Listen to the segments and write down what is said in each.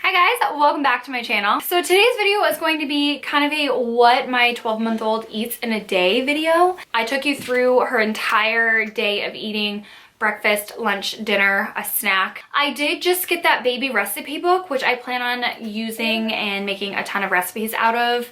Hi guys, welcome back to my channel. So today's video is going to be kind of a what my 12-month-old eats in a day video. I took you through her entire day of eating breakfast, lunch, dinner, a snack. I did just get that baby recipe book, which I plan on using and making a ton of recipes out of.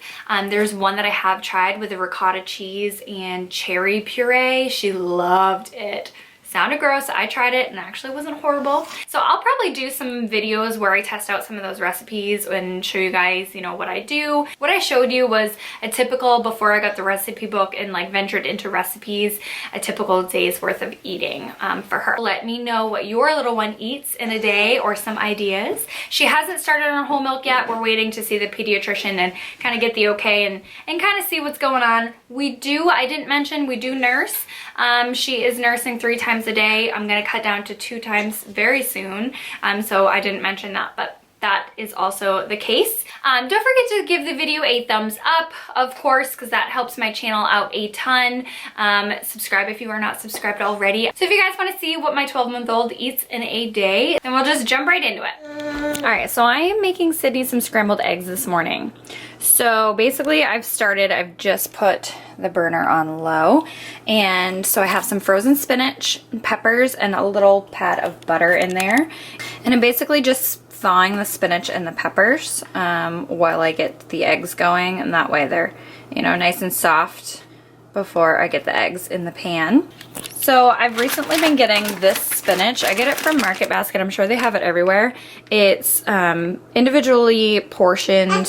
There's one that I have tried with the ricotta cheese and cherry puree. She loved it. Sounded gross. I tried it and it actually wasn't horrible. So I'll probably do some videos where I test out some of those recipes and show you guys, you know, what I do. What I showed you was a typical, before I got the recipe book and like ventured into recipes, a typical day's worth of eating for her. Let me know what your little one eats in a day or some ideas. She hasn't started on whole milk yet. We're waiting to see the pediatrician and kind of get the okay and kind of see what's going on. I didn't mention, we do nurse. She is nursing 3 times a day. I'm gonna cut down to 2 times very soon. So I didn't mention that, but that is also the case. Don't forget to give the video a thumbs up, of course, because that helps my channel out a ton. Subscribe if you are not subscribed already. So if you guys want to see what my 12-month-old eats in a day, then we'll just jump right into it. All right, so I am making Sydney some scrambled eggs this morning. So basically I've just put the burner on low, and so I have some frozen spinach, peppers, and a little pat of butter in there. And I'm basically just thawing the spinach and the peppers while I get the eggs going, and that way they're, you know, nice and soft before I get the eggs in the pan. So I've recently been getting this spinach. I get it from Market Basket. I'm sure they have it everywhere. It's individually portioned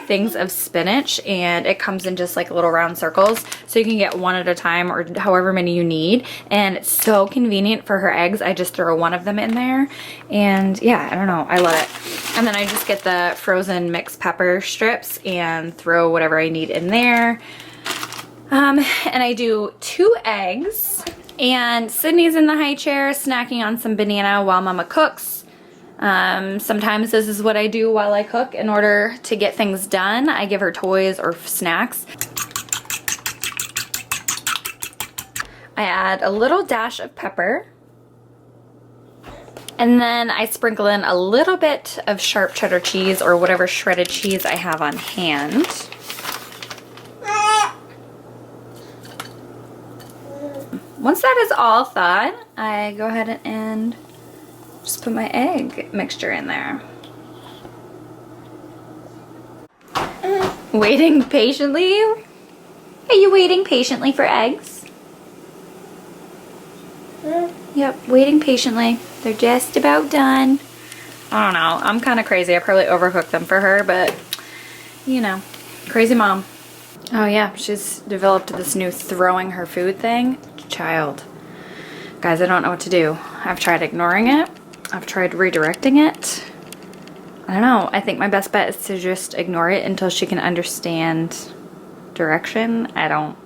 things of spinach, and it comes in just like little round circles, so you can get one at a time or however many you need, and it's so convenient for her eggs. I just throw one of them in there, and yeah, I don't know, I love it. And then I just get the frozen mixed pepper strips and throw whatever I need in there. And I do 2 eggs, and Sydney's in the high chair snacking on some banana while Mama cooks. Sometimes this is what I do while I cook in order to get things done. I give her toys or snacks. I add a little dash of pepper, and then I sprinkle in a little bit of sharp cheddar cheese or whatever shredded cheese I have on hand. Once that is all thawed, I go ahead and just put my egg mixture in there. Waiting patiently? Are you waiting patiently for eggs? Yep, waiting patiently. They're just about done. I don't know, I'm kind of crazy. I probably overcooked them for her, but you know, crazy mom. Oh yeah, she's developed this new throwing her food thing. Child. Guys, I don't know what to do. I've tried ignoring it. I've tried redirecting it. I don't know. I think my best bet is to just ignore it until she can understand direction. I don't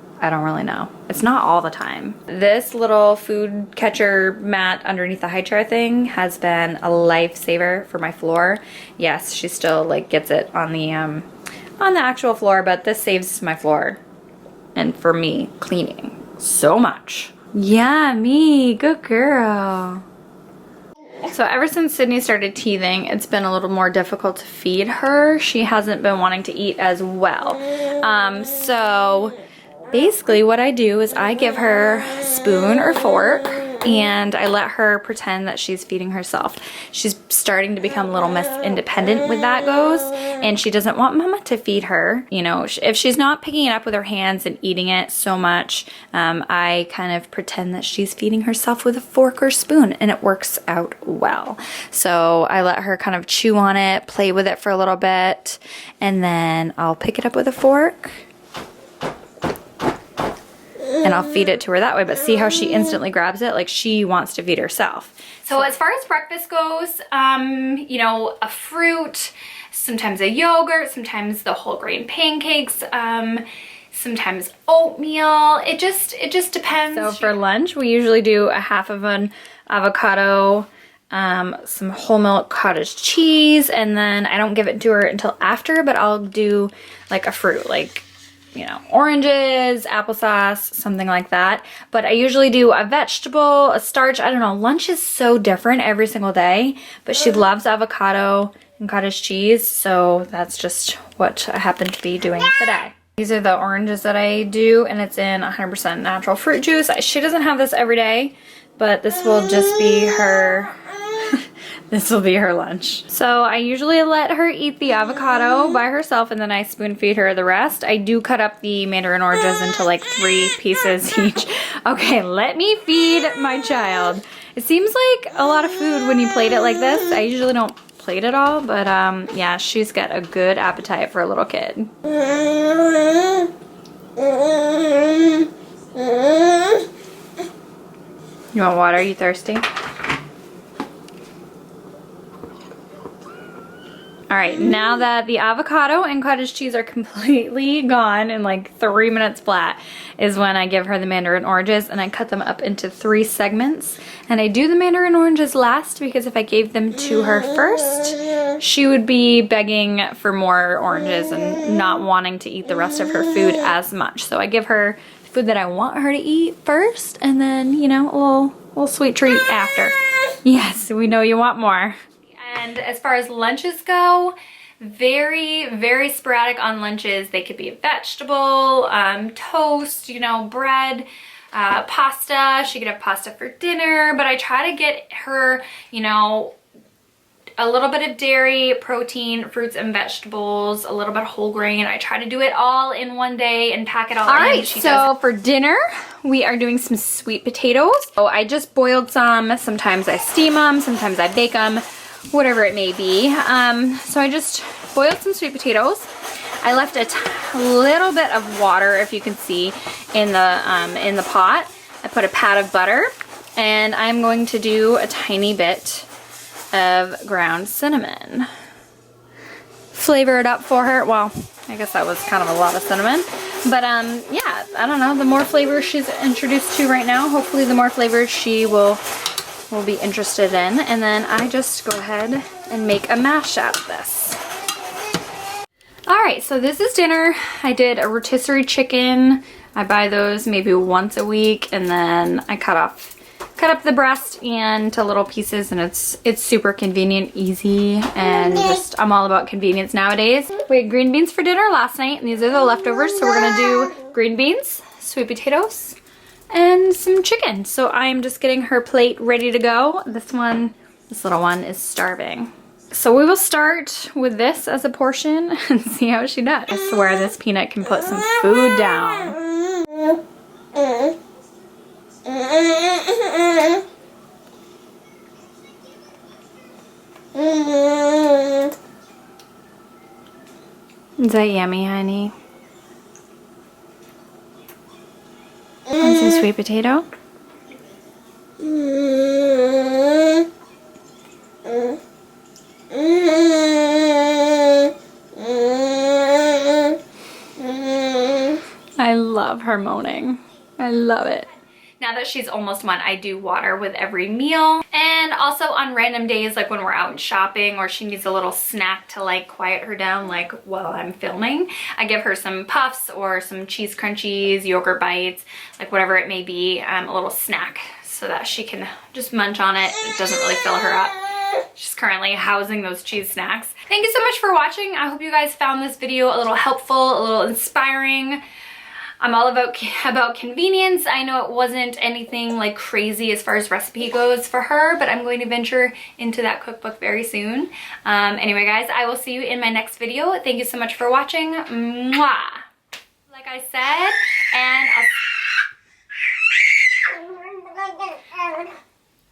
really know. It's not all the time. This little food catcher mat underneath the high chair thing has been a lifesaver for my floor. Yes, she still like gets it on the actual floor, but this saves my floor and for me cleaning so much. Yeah, me, good girl. So ever since Sydney started teething, it's been a little more difficult to feed her. She hasn't been wanting to eat as well. So basically what I do is I give her a spoon or fork, and I let her pretend that she's feeding herself. She's starting to become a little Miss Independent with that goes, and she doesn't want Mama to feed her. You know, if she's not picking it up with her hands and eating it so much, I kind of pretend that she's feeding herself with a fork or spoon, and it works out well. So I let her kind of chew on it, play with it for a little bit, and then I'll pick it up with a fork, and I'll feed it to her that way. But see how she instantly grabs it? Like she wants to feed herself. So as far as breakfast goes, you know, a fruit, sometimes a yogurt, sometimes the whole grain pancakes, sometimes oatmeal. It just depends. So for lunch, we usually do a half of an avocado, some whole milk cottage cheese, and then I don't give it to her until after, but I'll do like a fruit, like, you know, oranges, applesauce, something like that. But I usually do a vegetable, a starch. I don't know. Lunch is so different every single day, but she loves avocado and cottage cheese, so that's just what I happen to be doing today. These are the oranges that I do, and it's in 100% natural fruit juice. She doesn't have this every day, but this will just be her this will be her lunch. So I usually let her eat the avocado by herself, and then I spoon feed her the rest. I do cut up the mandarin oranges into like 3 pieces each. Okay, let me feed my child. It seems like a lot of food when you plate it like this. I usually don't plate it all, but yeah, she's got a good appetite for a little kid. You want water? Are you thirsty? All right, now that the avocado and cottage cheese are completely gone in like 3 minutes flat is when I give her the mandarin oranges, and I cut them up into 3 segments. And I do the mandarin oranges last because if I gave them to her first, she would be begging for more oranges and not wanting to eat the rest of her food as much. So I give her food that I want her to eat first, and then, you know, a little sweet treat after. Yes, we know you want more. And as far as lunches go, very, very sporadic on lunches. They could be a vegetable, toast, you know, bread, pasta. She could have pasta for dinner, but I try to get her, you know, a little bit of dairy, protein, fruits and vegetables, a little bit of whole grain. I try to do it all in one day and pack it all in. All right, so for dinner, we are doing some sweet potatoes. So I just boiled some. Sometimes I steam them, sometimes I bake them, whatever it may be. So I just boiled some sweet potatoes. I left a little bit of water, if you can see, in the pot. I put a pat of butter, and I'm going to do a tiny bit of ground cinnamon. Flavor it up for her. Well, I guess that was kind of a lot of cinnamon. But yeah, I don't know. The more flavors she's introduced to right now, hopefully the more flavors she will be interested in. And then I just go ahead and make a mash out of this. Alright, so this is dinner. I did a rotisserie chicken. I buy those maybe once a week, and then I cut up the breast into little pieces, and it's super convenient, easy, and just I'm all about convenience nowadays. We had green beans for dinner last night, and these are the leftovers, so we're gonna do green beans, sweet potatoes, and some chicken. So I'm just getting her plate ready to go. This little one is starving. So we will start with this as a portion and see how she does. I swear this peanut can put some food down. Is that yummy, honey? Want some sweet potato? I love her moaning. I love it. Now that she's almost 1, I do water with every meal. And also on random days, like when we're out shopping or she needs a little snack to like quiet her down, like while I'm filming, I give her some puffs or some cheese crunchies, yogurt bites, like whatever it may be, a little snack so that she can just munch on it. It doesn't really fill her up. She's currently housing those cheese snacks. Thank you so much for watching. I hope you guys found this video a little helpful, a little inspiring. I'm all about convenience. I know it wasn't anything like crazy as far as recipe goes for her, but I'm going to venture into that cookbook very soon. Anyway, guys, I will see you in my next video. Thank you so much for watching. Mwah! Like I said, and I'll...